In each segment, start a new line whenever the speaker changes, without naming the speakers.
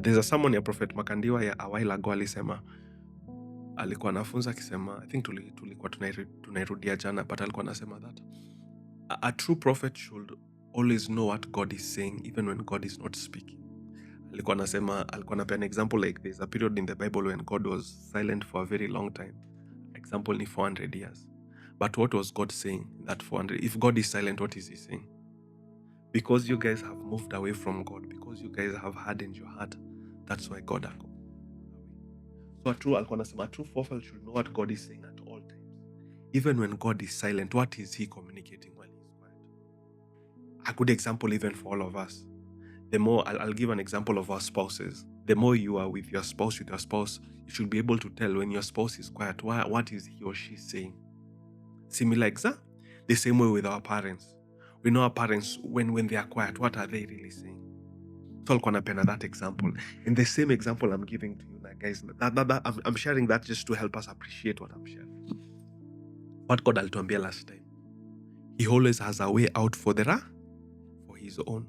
There's a sermon ya Prophet Makandiwa ya a while ago alikuwa anafunza akisema, I think tulikuwa tunairudia jana, but alikuwa anasema that a true prophet should always know what God is saying even when God is not speaking. Alikuwa anapea an example like there's a period in the Bible when God was silent for a very long time. Example ni 400 years. But what was God saying that 400? If God is silent, what is he saying? Because you guys have moved away from God, because you guys have hardened your heart, that's why God has gone away. So a true prophet should know what God is saying at all times. Even when God is silent, what is he communicating while he's quiet? A good example even for all of us. The more, I'll give an example of our spouses. The more you are with your spouse, you should be able to tell when your spouse is quiet, what is he or she saying? Similar example, the same way with our parents. We know our parents, when they are quiet, what are they really saying? So I'll napenda that example. In the same example I'm giving to you now, guys, I'm sharing that just to help us appreciate what I'm sharing. What God alituambia last time. He always has a way out for his own.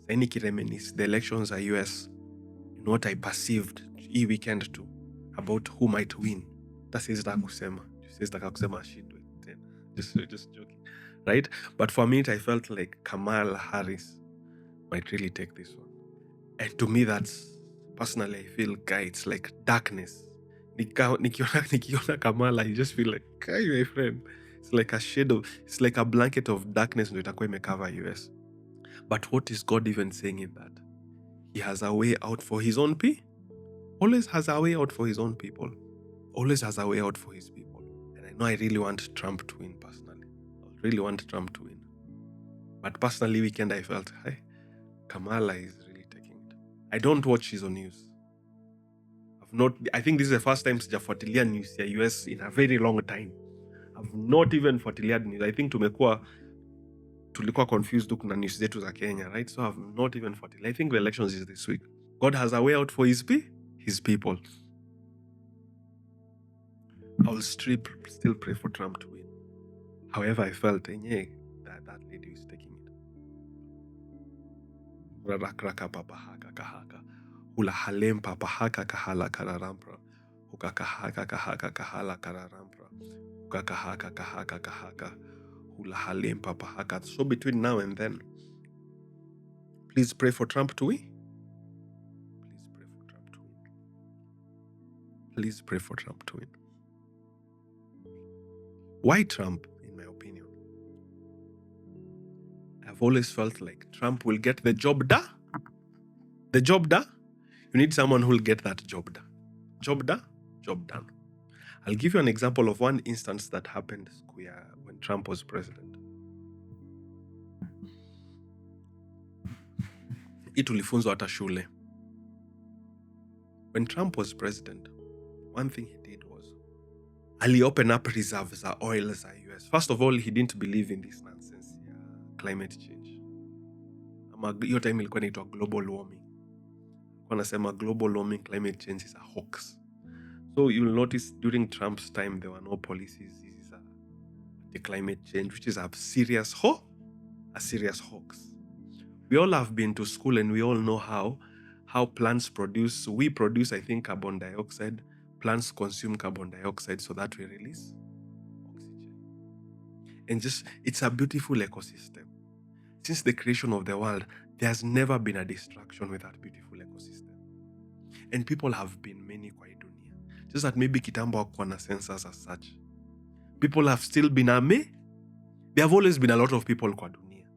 Any kireminis, the elections are US. You know what I perceived hii weekend too about who might win. Tasizitaka kusema ashindwe tena. Just joking. Right? But for me, I felt like Kamala Harris might really take this one. And to me, that's personally, I feel, it's like darkness. Nikiona Kamala, you just feel like, my friend. It's like it's like a blanket of darkness ndio itakuwa imecover US. But what is God even saying in that? He has a way out for his own people. Always has a way out for his own people. Always has a way out for his people. And I know I really want Trump to win personally. I really want Trump to win. But personally, weekend I felt, Kamala is really taking it. I don't watch his own news. I think this is the first time sijafuatilia news ya US in a very long time. I've not even fuatilia news. I think tulikuwa confused kuna news zetu za Kenya, right? So I've not even fuatilia. I think the elections is this week. God has a way out for his people. I will still pray for Trump to win. However, I felt that lady is taking it. Rarakraka papahaka kahaka. Hula halem papahaka kahala kararampra. Hukakahaka kahaka kahala kararampra. Hukakahaka kahaka kahaka. Hula halem papahaka. So between now and then, please pray for Trump to win. Please pray for Trump to win. Why Trump, in my opinion? I've always felt like Trump will get the job done. The job done? You need someone who will get that job done. Job done? Job done. I'll give you an example of one instance that happened when Trump was president. Hii tulifunzwa hata shule. When Trump was president, one thing he did was he opened up reserves of oil as US. First of all, he didn't believe in this nonsense, climate change. Hiyo time ilikuwa inaitwa global warming. Wanasema global warming, climate change is a hoax. So you'll notice during Trump's time, there were no policies. This is the climate change, which is a serious hoax. We all have been to school and we all know how plants produce. We produce, I think, carbon dioxide. Plants consume carbon dioxide so that we release oxygen. And it's a beautiful ecosystem. Since the creation of the world, there has never been a destruction with that beautiful ecosystem. And people have been many kwa hii dunia. Just that maybe kitambo hakuwa na sensors as such. People have still been there have always been a lot of people kwa dunia.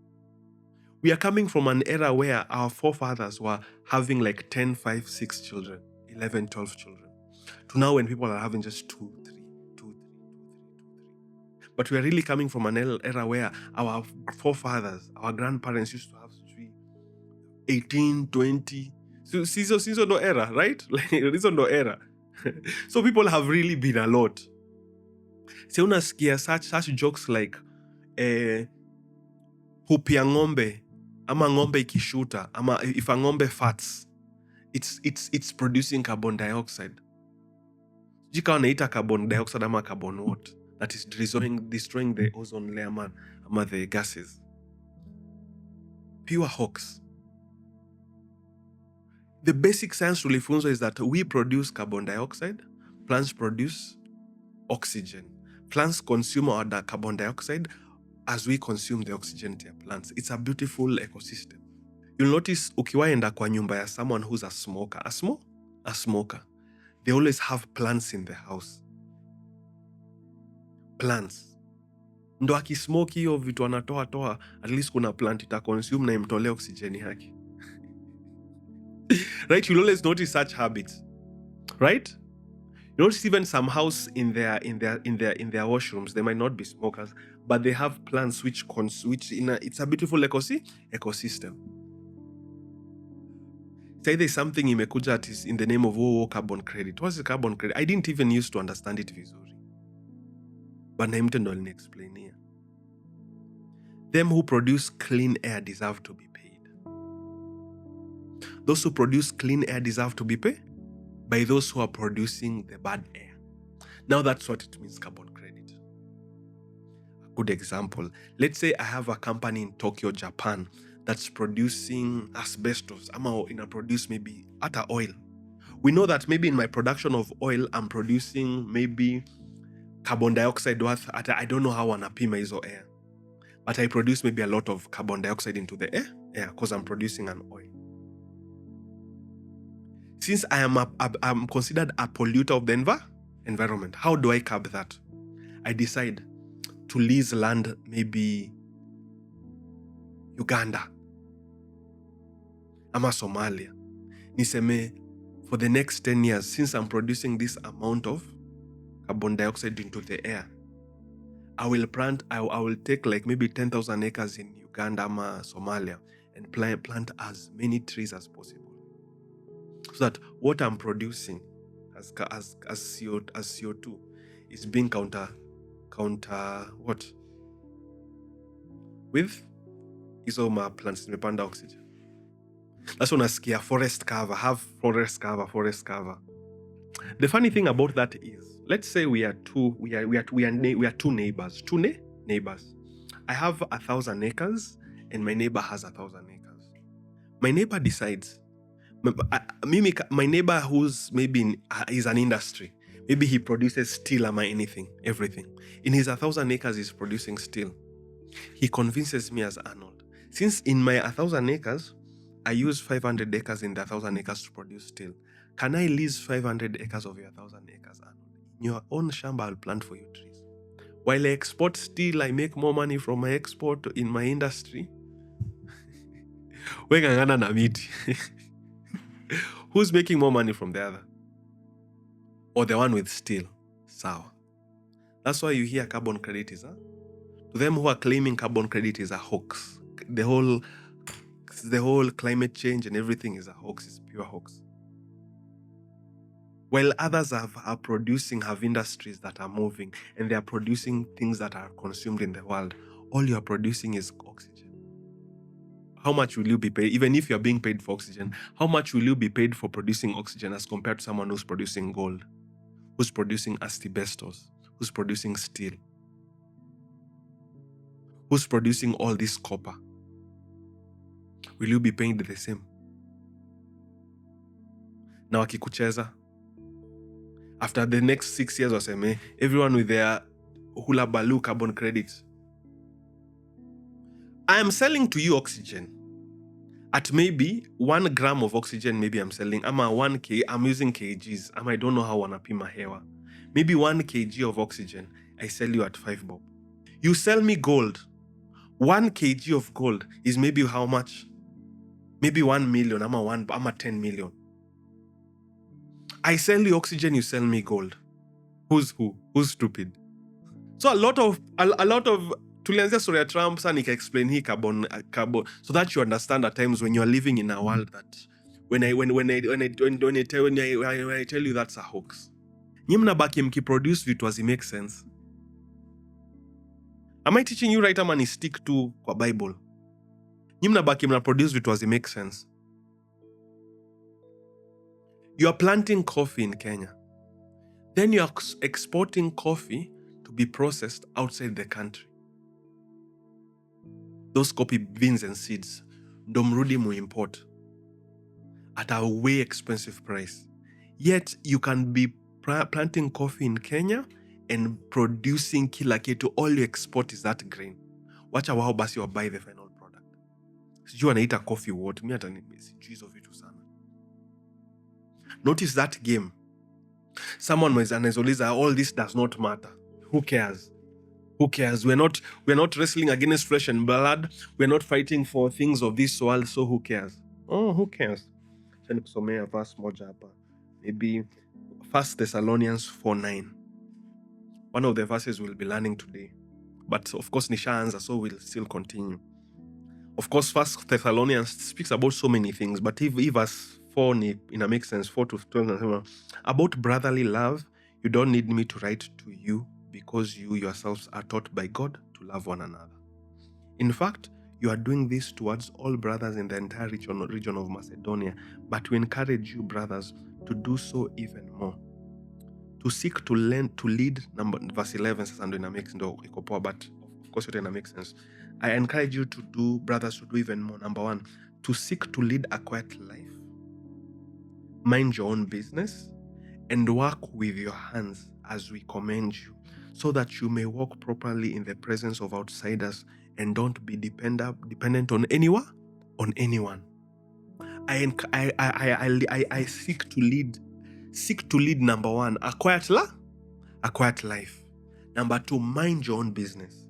We are coming from an era where our forefathers were having like 10, 5, 6 children, 11, 12 children. To now when people are having just 2, 3. But we are really coming from an era where our forefathers, our grandparents used to have 3, 18, 20. So season no era, right? Like season no era. So people have really been a lot. So unasikia such jokes like hupia ng'ombe ama ng'ombe ikishuta ama if a ng'ombe farts, it's producing carbon dioxide. Jika wanaita carbon dioxide ama carbon what? That is destroying the ozone layer ama the gases. Pure hoax. The basic science tulifunzwa is that we produce carbon dioxide, plants produce oxygen. Plants consume our carbon dioxide as we consume the oxygen to plants. It's a beautiful ecosystem. You'll notice ukiwaenda kwa nyumba ya someone who's a smoker, a smoker, they always have plants in the house. Plants. Ndo akismoke hiyo vitu anatoa, at least kuna plant ita consume na imtolee oxygen yake. Right? You'll always notice such habits. Right? You notice even some house in their washrooms, they might not be smokers, but they have plants which it's a beautiful ecosystem. Say there's something imekuja that is in the name of carbon credit. What's the carbon credit? I didn't even used to understand it vizuri. But na mtu ndo aliniexplain here. Them who produce clean air deserve to be paid. Those who produce clean air deserve to be paid by those who are producing the bad air. Now that's what it means, carbon credit. A good example. Let's say I have a company in Tokyo, Japan, that's producing asbestos. I'ma produce maybe ata oil. We know that maybe in my production of oil, I'm producing maybe carbon dioxide worth at I don't know how wanapima hizo air. But I produce maybe a lot of carbon dioxide into the air because I'm producing an oil. Since I'm considered a polluter of the environment, how do I curb that? I decide to lease land, maybe Uganda, ama Somalia. Niseme, for the next 10 years, since I'm producing this amount of carbon dioxide into the air, I will take like maybe 10,000 acres in Uganda ama Somalia and plant as many trees as possible. So that what I'm producing as CO2 is being counter what? With hizo plants nimepanda oxygen. That's when unasikia forest cover. The funny thing about that is, let's say we are two neighbors. Neighbors. I have 1,000 acres and my neighbor has 1,000 acres. My neighbor decides, my neighbor who's maybe is an industry, maybe he produces steel or everything. In his 1,000 acres, he's producing steel. He convinces me as Arnold, since in my 1,000 acres, I use 500 acres in the 1,000 acres to produce steel. Can I lease 500 acres of your 1,000 acres, Arnold? In your own shamba, I'll plant for you trees. While I export steel, I make more money from my export in my industry. Wengangana na miti. Who's making more money from the other? Or the one with steel? Sawa. That's why you hear carbon credit is to them who are claiming carbon credit is a hoax. The whole climate change and everything is a hoax. It's pure hoax. While others have industries that are moving and they are producing things that are consumed in the world, all you are producing is oxygen. How much will you be paid? Even if you're being paid for oxygen, how much will you be paid for producing oxygen as compared to someone who's producing gold, who's producing asbestos, who's producing steel, who's producing all this copper? Will you be paying the same? Na wakikucheza, after the next 6 years waseme, everyone with their hula baloo carbon credits. I am selling to you oxygen. At maybe 1 gram of oxygen, maybe I'm selling, I'm using kgs, I don't know how wanapima hewa. Maybe 1 kg of oxygen, I sell you at 5 bob. You sell me gold. 1 kg of gold is maybe how much? Maybe 1 million, I'm 10 million. I sell you oxygen, you sell me gold. Who's who? Who's stupid? So a lot of tulianzia story ya Trump, sana nika explain hii carbon, so that you understand at times when you are living in a world that when I tell you that's a hoax. Nyi mnabaki mkiproduce vitu hazi make sense. Am I teaching you right ama ni stick to kwa Bible? Nyi mnabaki mnaproduce vitu hazi make sense. You are planting coffee in Kenya. Then you are exporting coffee to be processed outside the country. Those coffee beans and seeds, ndo mrudi muimport. at a way expensive price. Yet you can be planting coffee in Kenya and producing kila kitu. All you export is that grain. Wacha wao basi wa buy the final product. Sijui anaita coffee what, mi hata sijui hizo vitu sana. Notice that game. Someone anazoliza, all this does not matter. Who cares? Who cares? We're not wrestling against flesh and blood. We're not fighting for things of this world, so who cares? Oh, who cares? Acha nikusomea verse moja hapa. Maybe 1 Thessalonians 4:9. One of the verses we'll be learning today. But of course, nishaanza, so we'll still continue. Of course, 1 Thessalonians speaks about so many things, but if verse 4 makes sense, 4 to 12, about brotherly love, you don't need me to write to you because you yourselves are taught by God to love one another. In fact, you are doing this towards all brothers in the entire region of Macedonia, but we encourage you, brothers, to do so even more. To seek to lead, verse 11 says, and makes but of course it makes sense. I encourage you to do, brothers, to do even more. Number 1, to seek to lead a quiet life, mind your own business, and work with your hands as we commend you, so that you may walk properly in the presence of outsiders and don't be dependent on anyone. I seek to lead, number 1, a quiet life. Number 2, mind your own business.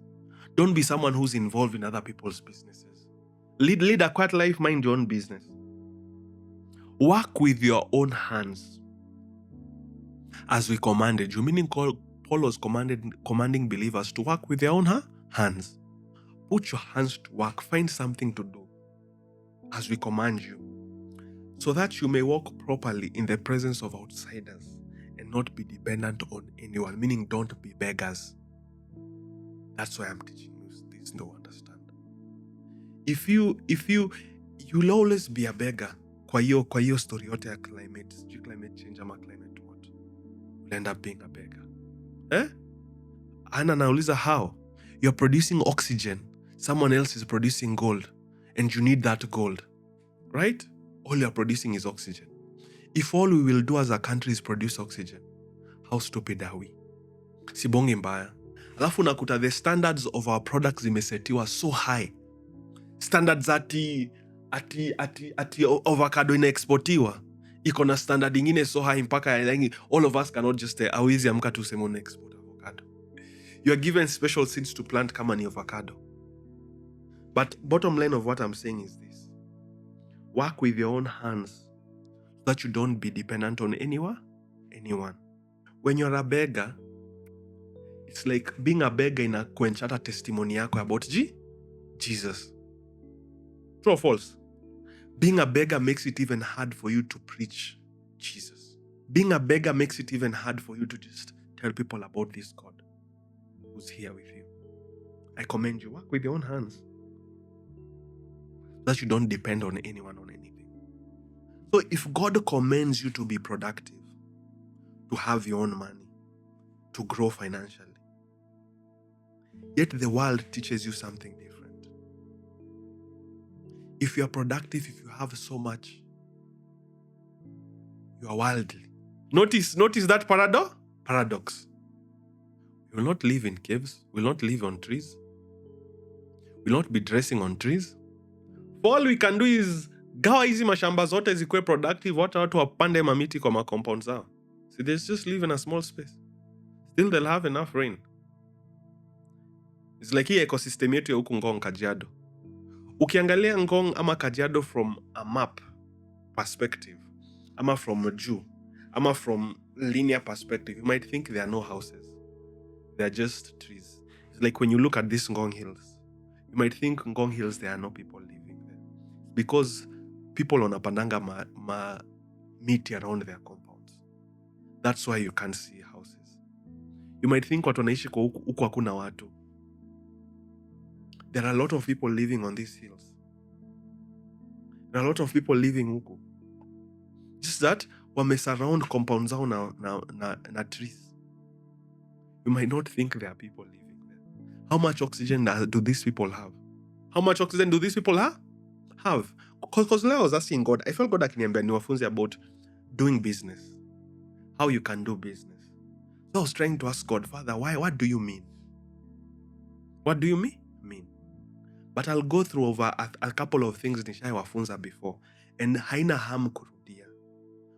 Don't be someone who's involved in other people's businesses. Lead a quiet life, mind your own business. Work with your own hands as we commanded you, meaning Paul was commanding believers to work with their own hands. Put your hands to work, find something to do as we command you, so that you may walk properly in the presence of outsiders and not be dependent on anyone, meaning don't be beggars. That's why I'm teaching you this to understand. If you'll always be a beggar kwa hiyo story yote ya climate change ama climate what, you'll end up being a beggar. Ana nauliza how? You're producing oxygen, someone else is producing gold, and you need that gold, right? All you're producing is oxygen. If all we will do as a country is produce oxygen, how stupid are we? Sibongi mbaya. Alafu nakuta the standards of our products zimesetiwa so high. Standards ati avocado inaexportiwa iko na standard ingine so high mpaka all of us cannot just awizi amka tu sema una export avocado. You are given special seeds to plant kama ni avocado. But bottom line of what I'm saying is this: work with your own hands so that you don't be dependent on anyone. When you're a beggar, it's like being a beggar in a quenchata testimony yako about Jesus. True or false? Being a beggar makes it even hard for you to preach Jesus. Being a beggar makes it even hard for you to just tell people about this God who's here with you. I commend you, work with your own hands, that you don't depend on anyone on anything. So if God commends you to be productive, to have your own money, to grow financially, yet the world teaches you something different. If you are productive, if you have so much, you are worldly. Notice that paradox. We will not live in caves. We will not live on trees. We will not be dressing on trees. All we can do is gawa hizi mashamba zote zikuwe productive, watu wapande mamiti kwa macompound zao. So they just live in a small space. Still they'll have enough rain. It's like hii ecosystem yetu ya huku Ngong, Kajiado. Ukiangalia Ngong ama Kajiado from a map perspective, ama from a juu, ama from linear perspective, you might think there are no houses. They are just trees. It's like when you look at these Ngong Hills, you might think Ngong Hills, there are no people living there. Because people wanapandanga miti around their compounds. That's why you can't see houses. You might think watu wanaishi kwa huku hakuna watu. There are a lot of people living on these hills. There are a lot of people living huku. Just that wamesurround compounds zao na trees. You might not think there are people living there. How much oxygen do these people have? How much oxygen do these people have? Because I was asking God, I felt God akiniambia niwafunze about doing business, how you can do business. So I was trying to ask God, Father, why? What do you mean? What do you mean? But I'll go through over a couple of things nishaiwafunza before, and haina harm kurudia,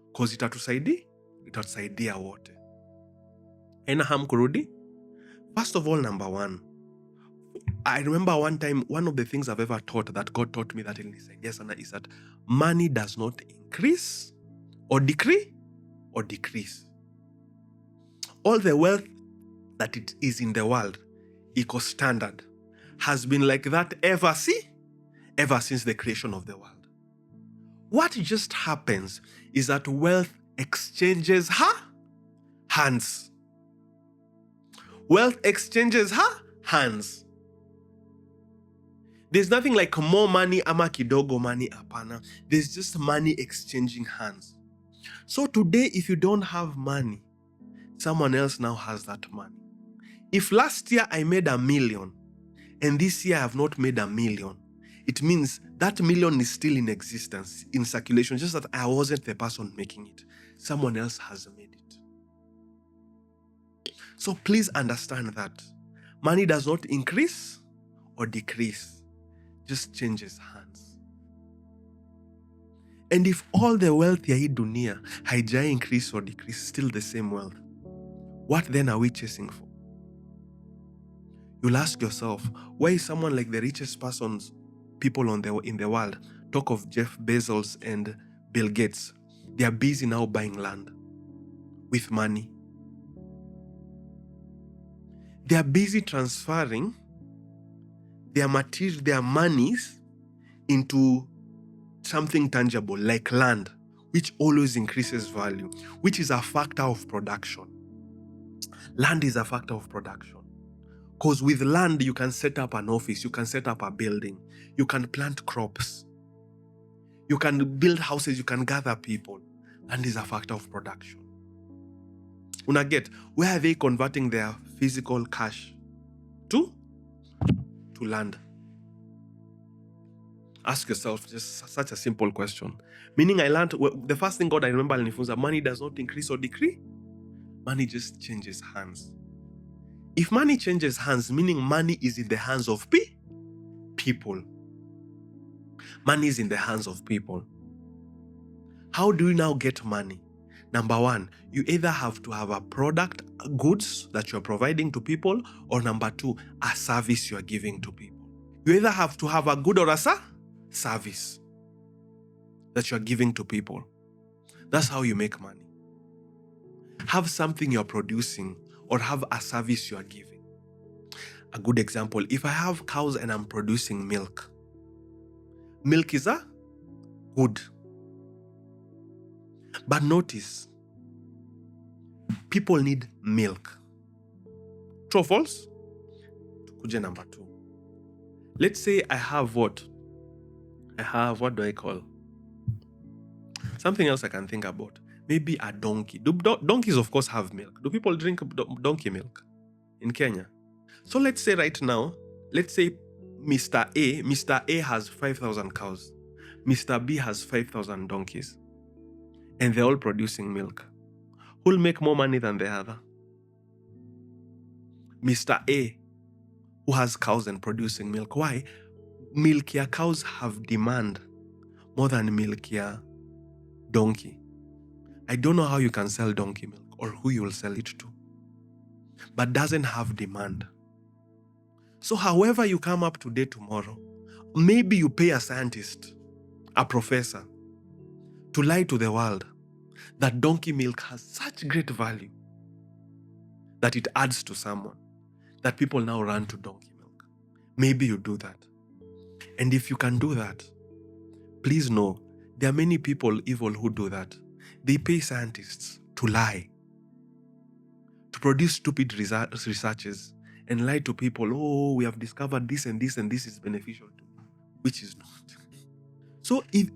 because itatusaidia wote. Haina harm kurudi. First of all, number one, I remember one time, one of the things I've ever taught that God taught me that is that money does not increase or decrease. All the wealth that it is in the world, eco standard, has been like that ever since the creation of the world. What just happens is that wealth exchanges hands. Wealth exchanges hands. There's nothing like more money ama kidogo money apana. There's just money exchanging hands. So today, if you don't have money, someone else now has that money. If last year I made $1 million and this year I have not made $1 million, it means that $1 million is still in existence, in circulation, just that I wasn't the person making it. Someone else has made it. So please understand that money does not increase or decrease, just changes hands. And if all the wealth ya hii dunia haijai increase or decrease, still the same wealth, what then are we chasing for? You'll ask yourself, why is someone like the richest people in the world, talk of Jeff Bezos and Bill Gates, they are busy now buying land with money. They are busy transferring their monies into something tangible like land, which always increases value, which is a factor of production. Land is a factor of production. Because with land, you can set up an office, you can set up a building, you can plant crops, you can build houses, you can gather people. Land is a factor of production. Unaget, where are they converting their physical cash to? To land. Ask yourself just such a simple question. Meaning I learned, the first thing God I remember is that money does not increase or decrease. Money just changes hands. If money changes hands, meaning money is in the hands of people. Money is in the hands of people. How do you now get money? Number one, you either have to have a product, goods that you're providing to people, or number two, a service you're giving to people. You either have to have a good or a service that you're giving to people. That's how you make money. Have something you're producing or have a service you're giving. A good example, if I have cows and I'm producing milk, milk is a good. But notice, people need milk. True or false? Kuje number two. Let's say I have what do I call? Something else I can think about. Maybe a donkey. Donkeys, of course, have milk. Do people drink donkey milk in Kenya? So let's say right now, Mr. A has 5,000 cows. Mr. B has 5,000 donkeys. And they're all producing milk. Who'll make more money than the other? Mr. A, who has cows and producing milk. Why? Milkier cows have demand more than milkier donkey. I don't know how you can sell donkey milk or who you will sell it to, but doesn't have demand. So however you come up today, tomorrow, maybe you pay a scientist, a professor, to lie to the world that donkey milk has such great value that it adds to someone, that people now run to donkey milk. Maybe you do that. And if you can do that, please know, there are many people evil who do that. They pay scientists to lie, to produce stupid researches and lie to people, oh, we have discovered this and this and this is beneficial to you, which is not. So if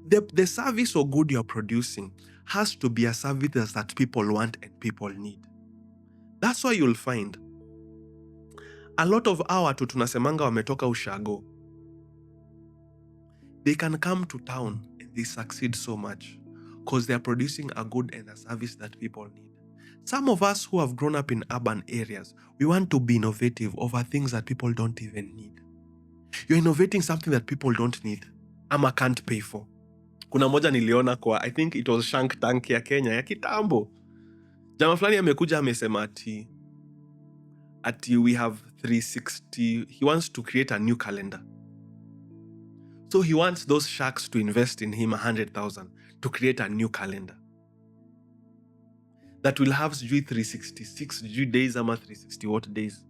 the service or good you're producing has to be a service that people want and people need. That's why you'll find a lot of our tunasemanga wametoka ushago. they can come to town and they succeed so much because they are producing a good and a service that people need. Some of us who have grown up in urban areas, we want to be innovative over things that people don't even need. You're innovating something that people don't need ama can't pay for. Kuna moja niliona kwa, I think it was Shark Tank ya Kenya ya kitambo. Jamaa fulani amekuja amesema ati we have 360, he wants to create a new calendar. So he wants those sharks to invest in him 100,000 to create a new calendar that will have 366 days ama 360 what days.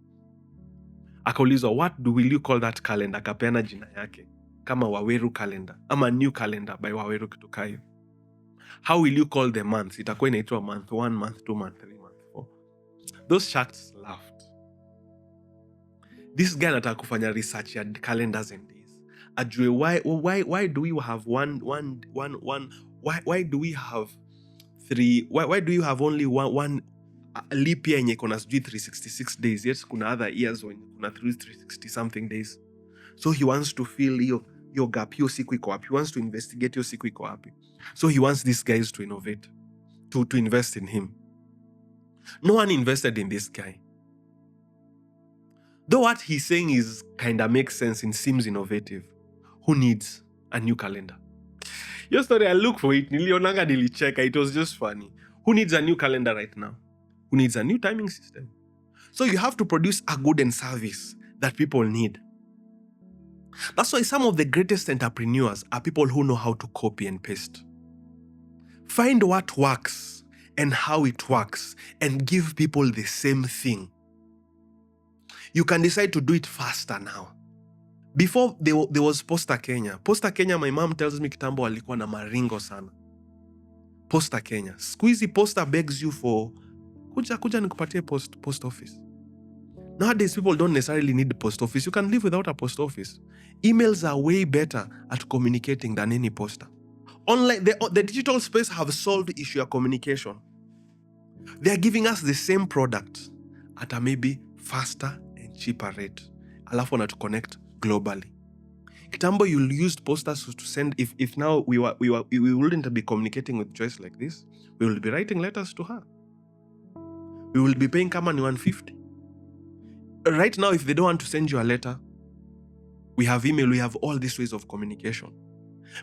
Akaulizwa, what will you call that calendar? Akapeana jina yake kama Waweru calendar ama new calendar by Waweru Kitukayo. How will you call the months? Itakuwa inaitwa month 1, month 2, month 3, month 4. Those sharks laughed. This guy anataka kufanya research ya calendars and days. Ajue why do we have why do we have three, why do you have only one leap year yenye kuna 366 days, yet kuna other years when kuna 360 something days. So he wants to fill your gap, hiyo siku iko wapi. He wants to investigate hiyo siku iko wapi. So he wants these guys to innovate, to invest in him. No one invested in this guy. Though what he's saying is kind of makes sense and seems innovative. Who needs a new calendar? Your story, I look for it. Nilionanga nilicheka. It was just funny. Who needs a new calendar right now? Who needs a new timing system? So you have to produce a good and service that people need. That's why some of the greatest entrepreneurs are people who know how to copy and paste. Find what works and how it works and give people the same thing. You can decide to do it faster now. Before there was Posta Kenya. Posta Kenya, my mom tells me kitambo alikuwa na maringo sana. Posta Kenya. Squeezy Posta begs you for kuja nikupatie post office. Nowadays, people don't necessarily need the post office. You can live without a post office. Emails are way better at communicating than any poster. Online, the digital space have solved the issue of communication. They are giving us the same product at a maybe faster and cheaper rate. Alafu wana to connect globally. Kitambo, you used posters to send. If now we wouldn't be communicating with Joyce like this, we will be writing letters to her. We will be paying kama ni 150. Right now, if they don't want to send you a letter, we have email, we have all these ways of communication.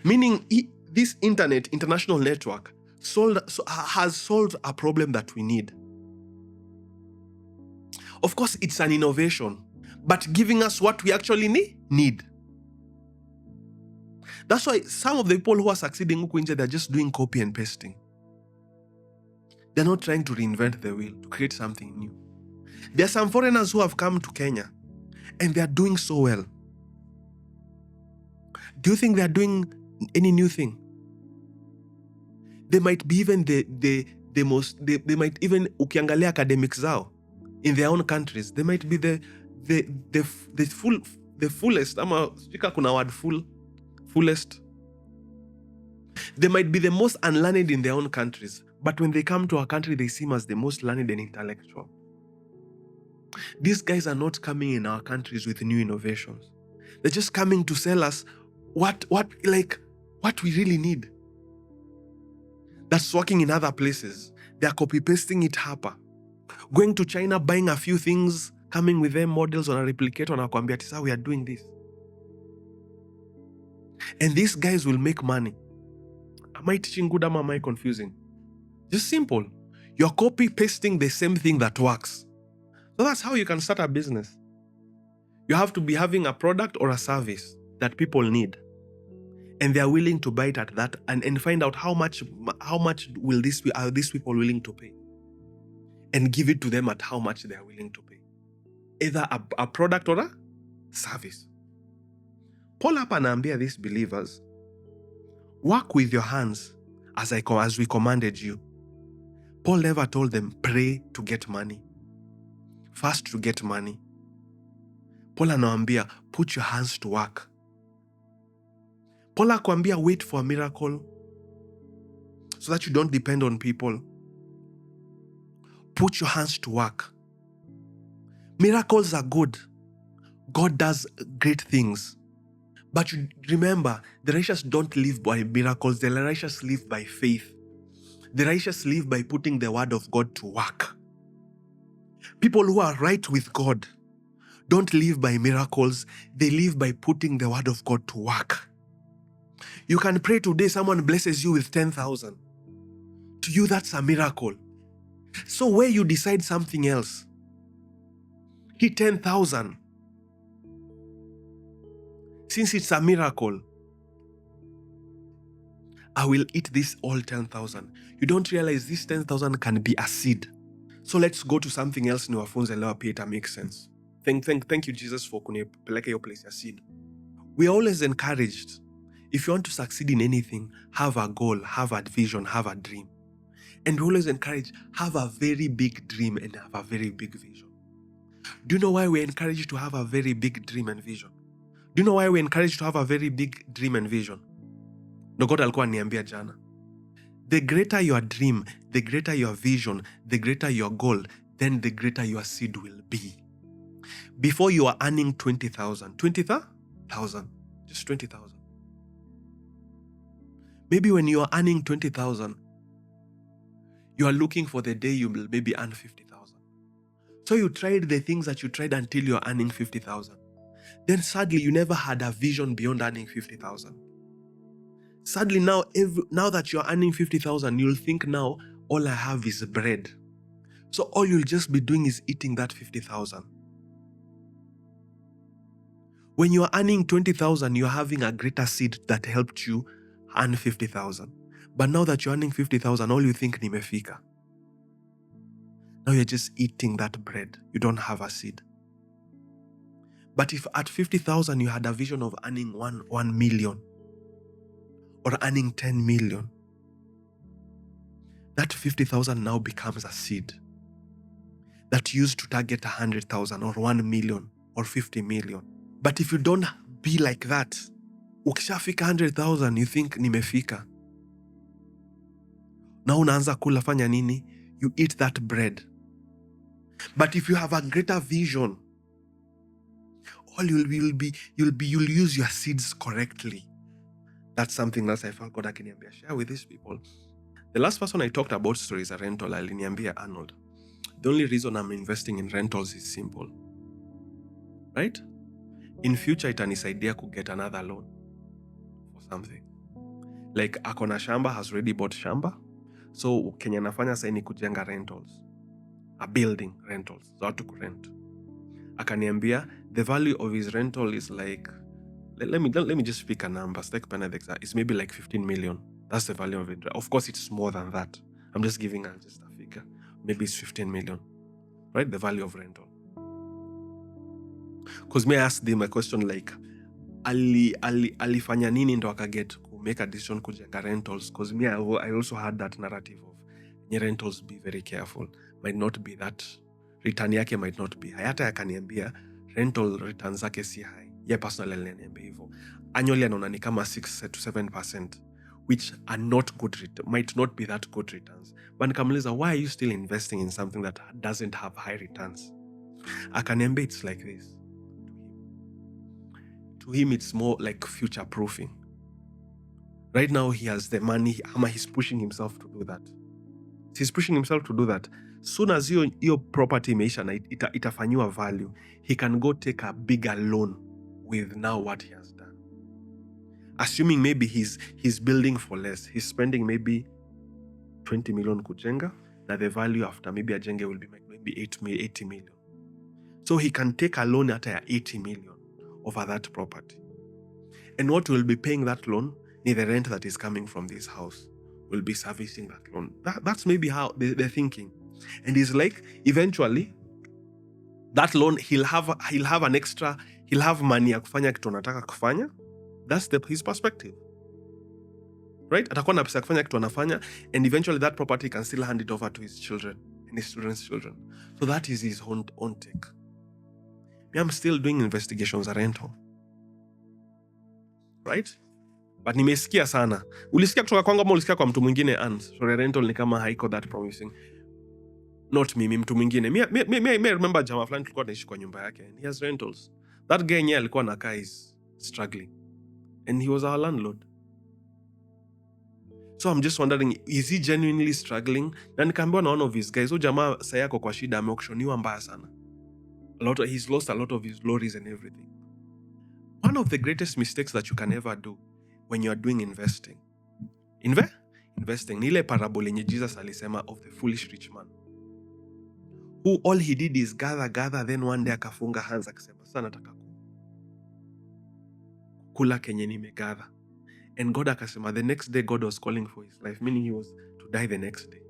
Meaning, this international network has solved a problem that we need. Of course, it's an innovation, but giving us what we actually need. That's why some of the people who are succeeding huku nje, they're just doing copy and pasting. They're not trying to reinvent the wheel, to create something new. There are some foreigners who have come to Kenya and they are doing so well. Do you think they are doing any new thing? They might be even they might even ukiangalia academics zao in their own countries, they might be the fullest, ama speaker kuna word fullest. They might be the most unlearned in their own countries, but when they come to our country, they seem as the most learned and intellectual. These guys are not coming in our countries with new innovations. They're just coming to sell us what we really need. That's working in other places. They're copy-pasting it hapa. Going to China, buying a few things, coming with them models on a replicator, and akwambia, this is how we are doing this. And these guys will make money. Am I teaching good, or am I confusing? Just simple. You're copy-pasting the same thing that works. So that's how you can start a business. You have to be having a product or a service that people need. And they are willing to buy it at that and find out how much will are these people willing to pay. And give it to them at how much they are willing to pay. Either a product or a service. Paul hapa anaambia these believers, work with your hands as we commanded you. Paul never told them, pray to get money. Fast to get money. Paul anawaambia, put your hands to work. Paul akwambia, wait for a miracle so that you don't depend on people. Put your hands to work. Miracles are good. God does great things. But you remember, the righteous don't live by miracles. The righteous live by faith. The righteous live by putting the word of God to work. People who are right with God don't live by miracles. They live by putting the word of God to work. You can pray today, someone blesses you with 10,000. To you, that's a miracle. So where you decide something else, hit 10,000. Since it's a miracle, I will eat this all 10,000. You don't realize this 10,000 can be a seed. So let's go to something else niwafunze leo pia it makes sense. Thank you Jesus for kunipeleka hiyo place ya seed. We are always encouraged. If you want to succeed in anything, have a goal, have a vision, have a dream. And we always encourage, have a very big dream and have a very big vision. Do you know why we're encouraged to have a very big dream and vision? Do you know why we're encouraged to have a very big dream and vision? No, God alikuwa niambia jana. The greater your dream, the greater your vision, the greater your goal, then the greater your seed will be. Before you are earning 20,000, 20,000, just 20,000. Maybe when you are earning 20,000, you are looking for the day you will maybe earn 50,000. So you tried the things that you tried until you are earning 50,000. Then sadly, you never had a vision beyond earning 50,000. Sadly, now that you're earning 50,000, you'll think now, all I have is bread. So all you'll just be doing is eating that 50,000. When you're earning 20,000, you're having a greater seed that helped you earn 50,000. But now that you're earning 50,000, all you think nimefika. Now you're just eating that bread. You don't have a seed. But if at 50,000 you had a vision of earning 1 million or earning 10 million, that 50,000 now becomes a seed that you used to target 100,000 or 1 million or 50 million. But if you don't be like that, ukishafika 100,000, you think nimefika. Now unaanza kula, fanya nini? You eat that bread. But if you have a greater vision, all you'll use your seeds correctly. That's something else I felt God akiniambia share with these people. The last person I talked about stories a rental, aliniambia Arnold. The only reason I'm investing in rentals is simple. Right? In future, itanisaidia to get another loan for something. Like akona shamba, has already bought shamba. So Kenya nafanya saini kujenga rentals. A building rentals. So to rent. Akaniambia the value of his rental is like, let me just pick a number. It's maybe like 15 million. That's the value of it. Of course, it's more than that. I'm just giving just a figure. Maybe it's 15 million. Right? The value of rental. Because me ask them a question like, alifanya nini ndo akaget to make a decision kujenga rentals? Because me, I also had that narrative of rentals, be very careful. Might not be that, return yake might not be high. Hata yakaniambia rental returns zake si high. Yeah, personally aliniambia hivyo. Annually anaona ni kama 6 to 7%, which are not good might not be that good returns. But nikamuliza, why are you still investing in something that doesn't have high returns? Akaniambia it's like this. To him, it's more like future proofing. Right now, he has the money, he's pushing himself to do that. He's pushing himself to do that. Soon as your property imeisha na itafanyiwa value, he can go take a bigger loan with now what he has done. Assuming maybe he's building for less, he's spending maybe 20 million kujenga, that the value after maybe a jenge will be maybe 80 million. So he can take a loan at 80 million over that property. And what will be paying that loan is the rent that is coming from this house. Will be servicing that loan. That's maybe how they're thinking. And it's like, eventually, that loan, he'll have an extra, he'll have money ya kufanya kitu anataka kufanya. That's his perspective. Right? Atakuwa na pesa kufanya kitu anafanya, and eventually that property can still hand it over to his children and his children's children. So that is his own take. I'm still doing investigations at rental. Right? But nimesikia sana. Ulisikia kutoka kwangu ama ulisikia kwa mtu mwingine? And sorry, rental ni kama haiko that promising. Not me, mtu mwingine. Me remember jamaa fulani tulikuwa tunaishi kwa nyumba yake. And he has rentals. That guy nye alikuwa anakaa is struggling. and he was our landlord. So I'm just wondering, is he genuinely struggling? Na nikaambiwa na one of his guys, jamaa saa yako kwa shida, ameauctioniwa mbaya sana. He's lost a lot of his lorries and everything. One of the greatest mistakes that you can ever do when you are doing investing, investing, ni ile parable yenye Jesus alisema of the foolish rich man, who all he did is gather, then one day akafunga hands akasema, sasa nataka kula kenye nimegather. And God akasema, the next day God was calling for his life, meaning he was to die the next day.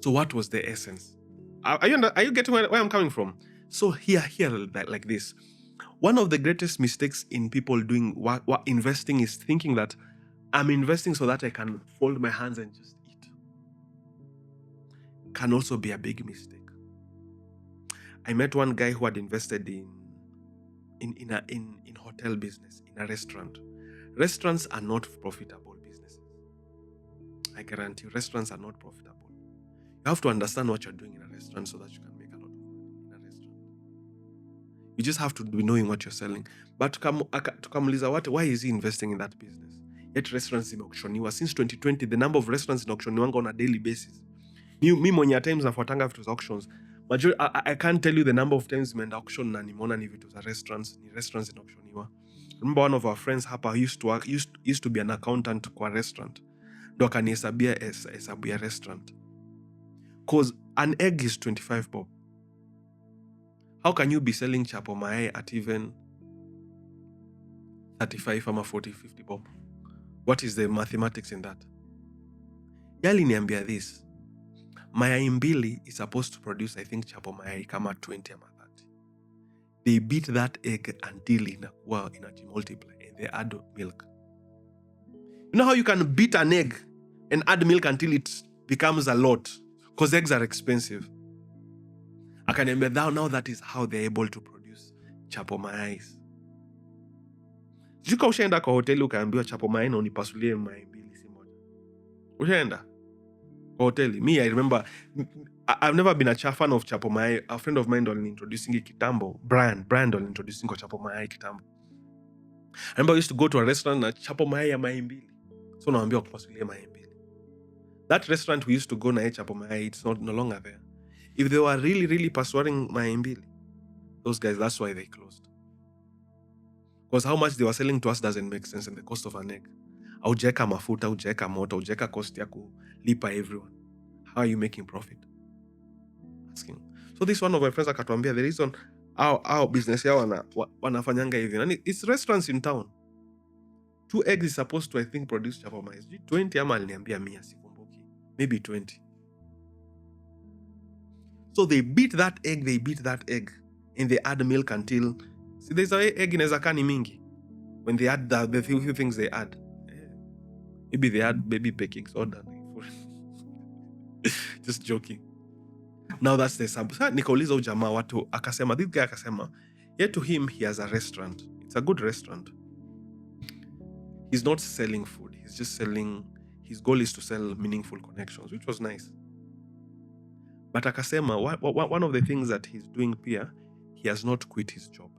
So what was the essence? Are you getting where I'm coming from? So here like this. One of the greatest mistakes in people doing investing is thinking that I'm investing so that I can fold my hands and just eat. Can also be a big mistake. I met one guy who had invested in hotel business, in a restaurant. Restaurants are not profitable businesses. I guarantee you, restaurants are not profitable. You have to understand what you're doing in a restaurant so that you can make a lot of money in a restaurant. You just have to be knowing what you're selling. But tukamuliza, why is he investing in that business? Yet restaurants imeauctioniwa. Since 2020, the number of restaurants inaauctioniwanga on a daily basis. Mi mwenye at times nafuatanga vitu za auctions. I can't tell you the number of times nimeenda auction na nimeona ni vitu za restaurants inaauctioniwa. Remember one of our friends hapa used to be an accountant kwa restaurant. Ndo akanihesabia hesabu ya restaurant. Because an egg is 25 bob. How can you be selling chapo mayai at even 35 ama 40, 50 bob? What is the mathematics in that? Yali niambia this. Mayai mbili is supposed to produce, I think, chapo mayai kama 20 ama 30. They beat that egg until inakuwa multiply and they add milk. You know how you can beat an egg and add milk until it becomes a lot? Because eggs are expensive. Akaniambia, now that is how they're able to produce chapo mayais. Sijui ushaenda kwa hoteli ukaambiwa chapo mayai na unipasulie mayai mbili si moja. Ushaenda kwa hoteli? Me, I remember, I've never been a fan of chapo mayai. A friend of mine ndo introducing kitambo. Brian ndo introducing kwa chapo mayai kitambo. I remember I used to go to a restaurant na chapo mayai ya mayai mbili. So naambiwa kupasulie mayai mbili. That restaurant we used to go na chapo mayai, it's no longer there. If they were really, really persuading mayai mbili, those guys, that's why they closed. Because how much they were selling to us doesn't make sense, and the cost of an egg. Aujeka mafuta, aujeka moto, aujeka cost ya kulipa everyone. How are you making profit? Asking. So this one of my friends akatuambia the reason our business yao wanafanyanga hivi. And it's restaurants in town. 2 eggs is supposed to, I think, produce chapo mayai 20 ama aliniambia 100 sikumbuki. Maybe 20. So they beat that egg, and they add milk until... See, there's an egg inaweza kaa ni mingi. When they add the few things they add. Maybe they add baby baking soda. Just joking. Now that's the sub. Nikauliza ujamaa watu, akasema, this guy akasema, yet to him, he has a restaurant. It's a good restaurant. He's not selling food. He's just selling... His goal is to sell meaningful connections, which was nice. But akasema, one of the things that he's doing pia, he has not quit his job.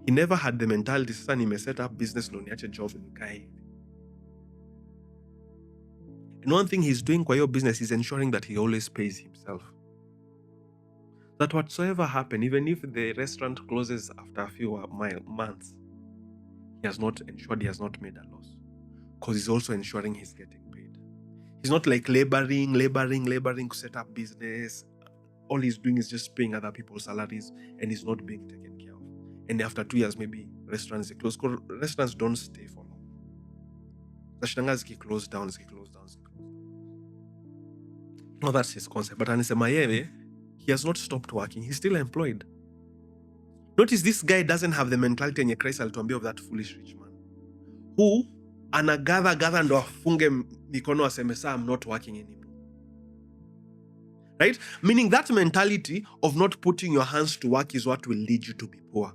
He never had the mentality, sasa nime set up business loan, niache job nikae. And one thing he's doing kwa hiyo business is ensuring that he always pays himself. That whatsoever happen, even if the restaurant closes after a few months, he has not ensured he has not made a loss. Because he's also ensuring he's getting paid. He's not like laboring to set up business. All he's doing is just paying other people's salaries, and he's not being taken care of. And after 2 years, maybe restaurants close. Because restaurants don't stay for long. Zashinanga close down. No, that's his concept. But anisema yeye, he has not stopped working. He's still employed. Notice this guy doesn't have the mentality yenye Christ alituambia of that foolish rich man, who anagather ndo afunge mikono aseme saa I'm not working anymore. Right? Meaning that mentality of not putting your hands to work is what will lead you to be poor.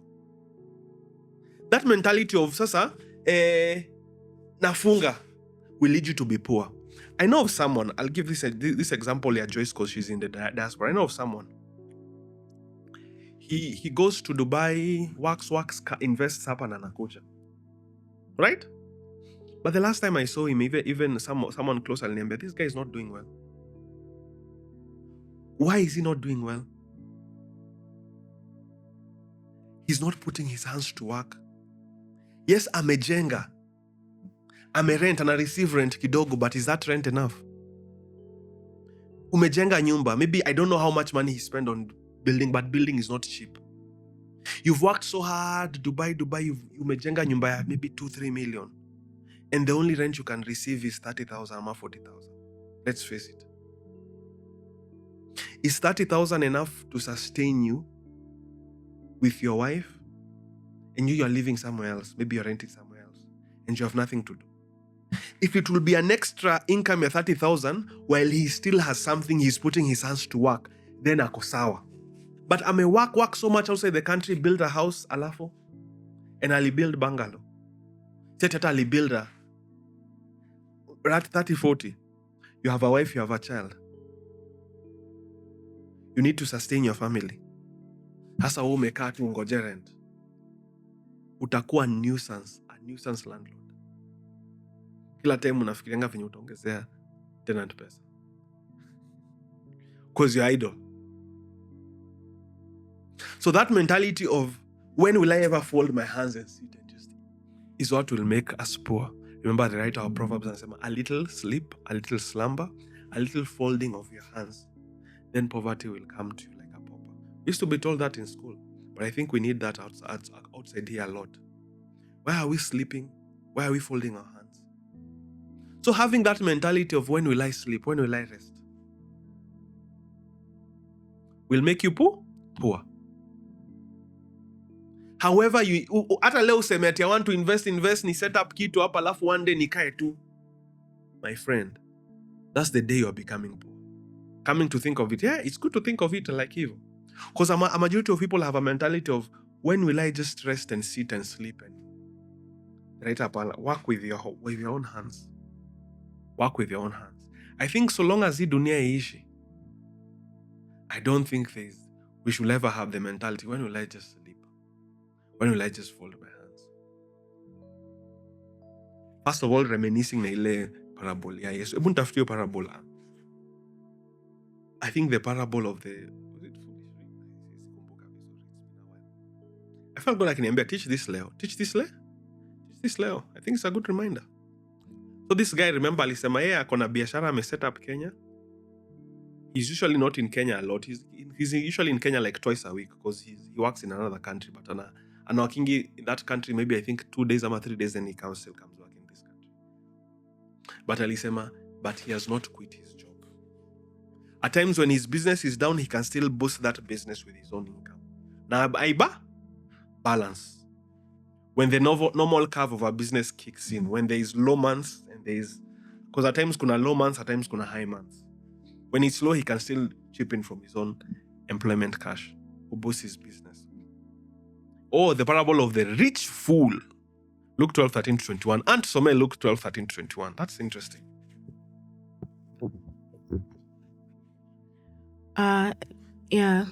That mentality of sasa nafunga will lead you to be poor. I know of someone, I'll give this example here, Joyce, because she's in the diaspora. I know of someone. He goes to Dubai, works, invests hapa na anakuja. Right? But the last time I saw him, even someone close aliniambia, this guy is not doing well. Why is he not doing well? He's not putting his hands to work. Yes, amejenga. Rent and I receive rent kidogo, but is that rent enough? Umejenga nyumba. Maybe I don't know how much money he spent on building, but building is not cheap. You've worked so hard, Dubai, umejenga nyumba ya maybe 2-3 million. And the only rent you can receive is 30,000 or 40,000. Let's face it. Is 30,000 enough to sustain you with your wife? And you are living somewhere else. Maybe you're renting somewhere else. And you have nothing to do. If it will be an extra income of 30,000, while he still has something, he's putting his hands to work, then ako sawa. But I may work so much outside the country, build a house, alafu, and I'll build bungalow. I'll build a, at 30, 40, you have a wife, you have a child. You need to sustain your family. Hasa wewe umekaa tu ungoje rent. Utakuwa a nuisance landlord. Kila time unafikirianga venye utaongezea tenant pesa. Because you're idle. So that mentality of when will I ever fold my hands and sit and just is what will make us poor. Remember the writer of Proverbs and a little sleep, a little slumber, a little folding of your hands, then poverty will come to you like a pauper. Used to be told that in school, but I think we need that outside here a lot. Why are we sleeping? Why are we folding our hands? So having that mentality of when will I sleep, when will I rest, will make you poor. However, hata leo useme ati I want to invest, ni set up kitu hapa alafu one day nikae tu. My friend, that's the day you're becoming poor. Coming to think of it, yeah, it's good to think of it like evil. Because a majority of people have a mentality of when will I just rest and sit and sleep and right up, work with your own hands. Work with your own hands. I think so long as hii dunia iishi, I don't think we should ever have the mentality, when will I just sleep? When will I just fold my hands? First of all, reminiscing na ile parable ya Yesu. Ebu nitafutie parable. I think the parable of the I felt God akiniambia, teach this Leo. I think it's a good reminder. So this guy, remember, alisema yeye akona biashara ame set up Kenya. He's usually not in Kenya a lot. He's usually in Kenya like twice a week because he works in another country. But anawakingi in that country maybe I think 2 days or 3 days, then he still comes work in this country. But alisema, but he has not quit his job. At times when his business is down, he can still boost that business with his own income. Na aiba balance. When the normal curve of a business kicks in, when there is low months and because at times kuna low months, at times kuna high months. When it's low, he can still chip in from his own employment cash to boost his business. Oh, the parable of the rich fool. Luke 12:13-21. And some Luke 12:13-21. That's interesting.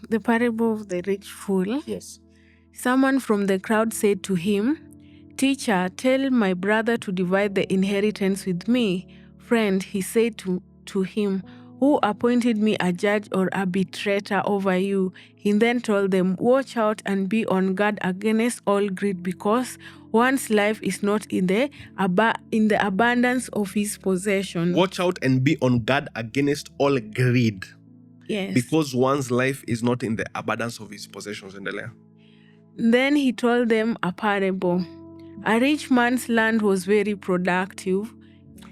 The parable of the rich fool.
Yes.
Someone from the crowd said to him, "Teacher, tell my brother to divide the inheritance with me." "Friend," he said to him, "who appointed me a judge or arbitrator over you?" He then told them, "Watch out and be on guard against all greed, because one's life is not in the abundance of his possessions."
Watch out and be on guard against all greed.
Yes.
Because one's life is not in the abundance of his possessions.
Then he told them a parable. A rich man's land was very productive.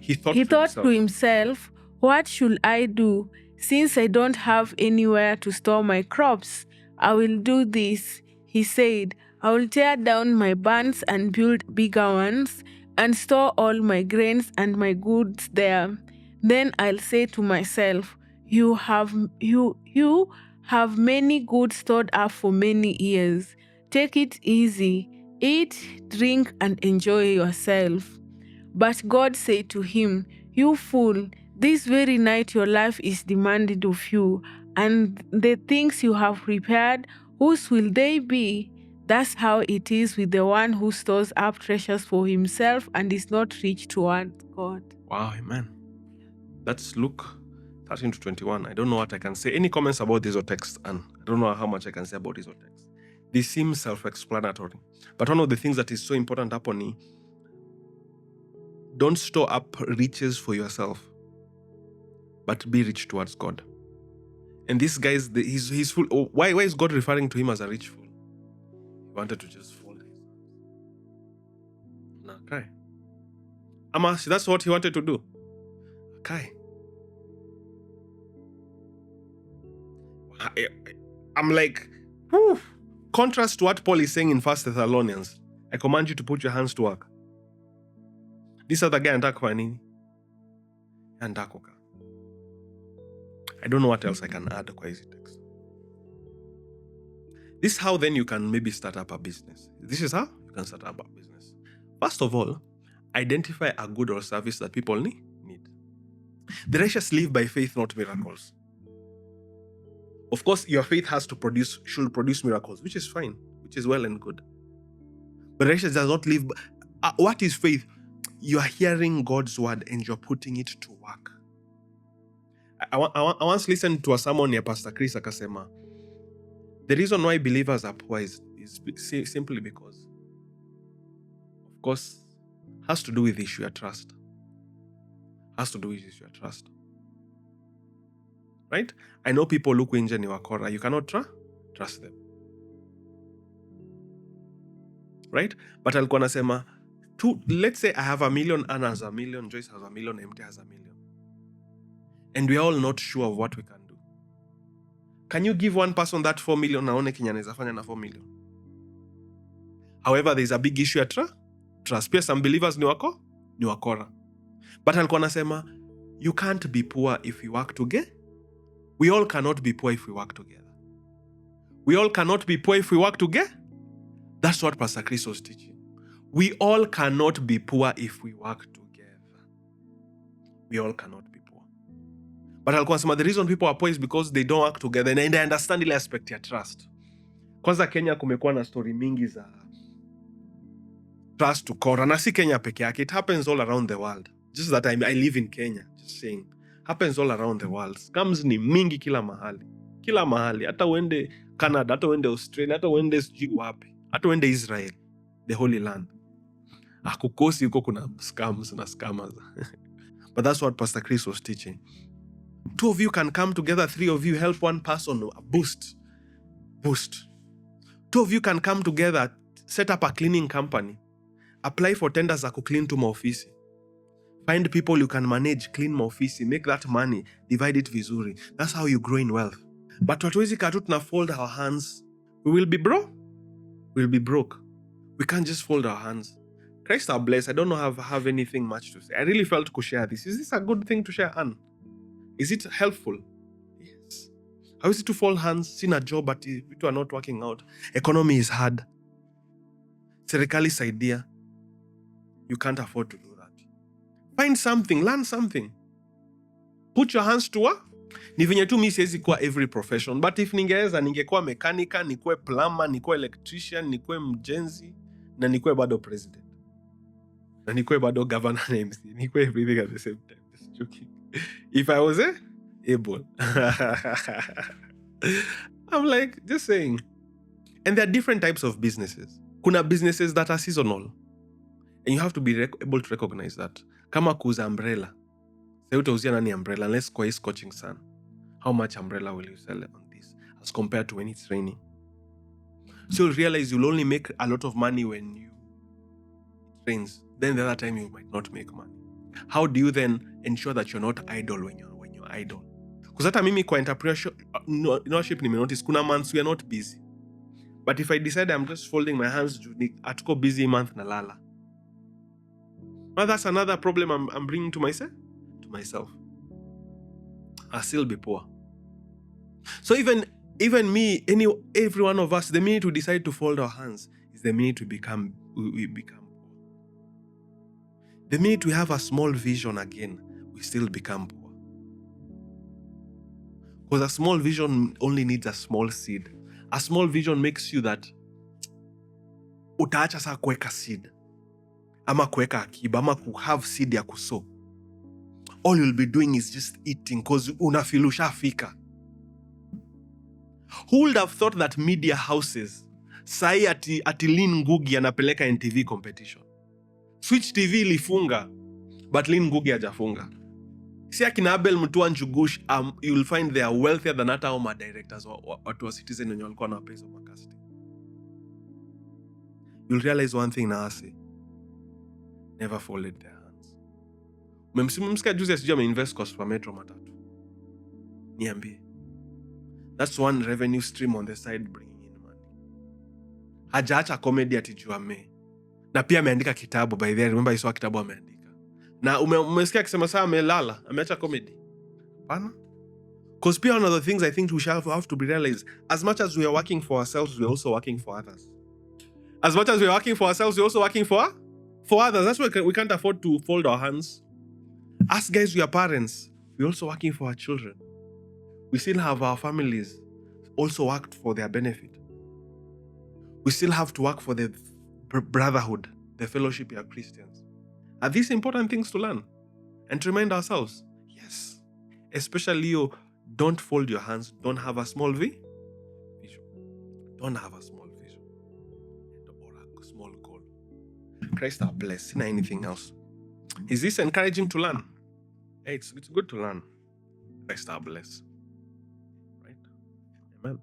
He thought
to himself, "What should I do? Since I don't have anywhere to store my crops, I will do this." He said, "I will tear down my barns and build bigger ones and store all my grains and my goods there. Then I'll say to myself, you have many goods stored up for many years. Take it easy, eat, drink, and enjoy yourself." But God said to him, "You fool, this very night your life is demanded of you, and the things you have prepared, Whose will they be? That's how it is with the one who stores up treasures for himself and is not rich towards God.
Wow, amen. That's Luke 13 to 21. I don't know what I can say. Any comments about this or text? And I don't know how much I can say about this or text. This seems self-explanatory. But one of the things that is so important upon don't store up riches for yourself, but be rich towards God. And this guy, he's full. Oh, why is God referring to him as a rich fool? He wanted to just fold his hands. Okay. Amash, that's what he wanted to do. Okay. I'm like, whew. Contrast to what Paul is saying in 1 Thessalonians. I command you to put your hands to work. This other guy anataka nini? Andakoka. I don't know what else I can add kwa hizi text. This is how then you can maybe start up a business. This is how you can start up a business. First of all, identify a good or service that people need. The righteous live by faith, not miracles. Of course, your faith should produce miracles, which is fine, which is well and good. But righteous does not live. What is faith? You are hearing God's word and you're putting it to work. I once listened to a sermon near Pastor Chris akasema, the reason why believers are poor is simply because, of course, has to do with the issue of trust. Has to do with the issue of trust. Right? I know people look nje ni wakora. You cannot trust them. Right? But alikuwa nasema, let's say I have $1 million, Anna has $1 million, Joyce has $1 million, MT has $1 million. And we are all not sure of what we can do. Can you give one person that 4 million naone Kenya anaweza fanya na 4 million? However, there's a big issue at trust. Pia some believers ni wakora. But alikuwa nasema, you can't be poor if we work together. We all cannot be poor if we work together. We all cannot be poor if we work together. That's what Pastor Chris was teaching. We all cannot be poor if we work together. We all cannot be poor. But alikuwa nasema, the reason people are poor is because they don't work together. And I understand ile aspect ya trust. Kwanza Kenya kumekuwa na story mingi za trust to kora. Na si Kenya peke yake. It happens all around the world. Just that I live in Kenya. Just saying. Happens all around the world. Scams ni mingi kila mahali. Kila mahali. Hata uende Canada, hata uende Australia, hata uende sijui wapi. Hata uende Israel. The Holy Land. Kukosi huko kuna scams na scammers. But that's what Pastor Chris was teaching. 2 of you can come together, 3 of you help one person, boost. 2 of you can come together, set up a cleaning company, apply for tenders za kuclean to maofisi. Find people you can manage, clean maofisi, make that money, divide it vizuri. That's how you grow in wealth. But hatuwezi kaa tu tuna fold our hands. We will be broke. We'll be broke. We can't just fold our hands. Christ are blessed. I don't know have anything much to say. I really felt to share this. Is this a good thing to share, Anne? Is it helpful? Yes. How is it to fold hands? Sina job, but people are not working out. Economy is hard. Serikali saidia. You can't afford to do that. Find something. Learn something. Put your hands to work. Ni venye tu mi siwezi kuwa every profession. But if ningeweza, ningekuwa mekanika, nikuwe plumber, nikuwe electrician, nikuwe mjenzi, na nikuwe bado president. Na nikuwe bado governor na MC. Nikuwe everything at the same time. Just joking. If I was able. I'm like, just saying. And there are different types of businesses. Kuna businesses that are seasonal. And you have to be able to recognize that. Kama kuuza umbrella. Say utauzia nani umbrella unless kwa hii scorching sun. How much umbrella will you sell on this as compared to when it's raining? So you'll realize you'll only make a lot of money when it rains. Then the other time you might not make money. How do you then ensure that you're not idle when you're idle? Because hata mimi kwa entrepreneurship nimenotice kuna months we are not busy. But if I decide I'm just folding my hands, atuko busy month na lala. Now that's another problem I'm bringing to myself. I'll still be poor. So even me, every one of us, the minute we decide to fold our hands is the minute we become poor. The minute we have a small vision again, we still become poor. Because a small vision only needs a small seed. A small vision makes you that utaacha saa kuweka seed ama kuweka akiba ama kuhave seed ya kusow. All you'll be doing is just eating because unafeel ushafika. Who would have thought that media houses sai ati Lynn Ngugi anapeleka NTV competition? Switch TV ilifunga but Lynn Ngugi hajafunga. Si akina Abel Mutua Njugush, you'll find they are wealthier than hata homa directors watu wa Citizen wenye walikuwa na pesa za casting. You'll realize one thing na ase. Never folded their hands. Mmemsikia juzi asijua ameinvest kwa Super Metro matatu. Niambie. That's one revenue stream on the side bringing in money. Hajaacha comedy atijua me. Na pia ameandika kitabu by the way. Remember iswa kitabu ameandika. Na umesikia akisema saa amelala, ameacha comedy. Pana? Because pia one of the things I think we shall have to be realized, as much as we are working for ourselves, we are also working for others. As much as we are working for ourselves, we are also working for others. That's why we can't afford to fold our hands. Us guys, we are parents. We're also working for our children. We still have our families also worked for their benefit. We still have to work for the brotherhood, the fellowship of Christians. Are these important things to learn and to remind ourselves? Yes. Especially you, don't fold your hands. Don't have a small vision. Don't have a small vision or a small goal. Christ our blessed. Not anything else. Is this encouraging to learn? Hey, it's good to learn. Christ our blessed. Right? Amen.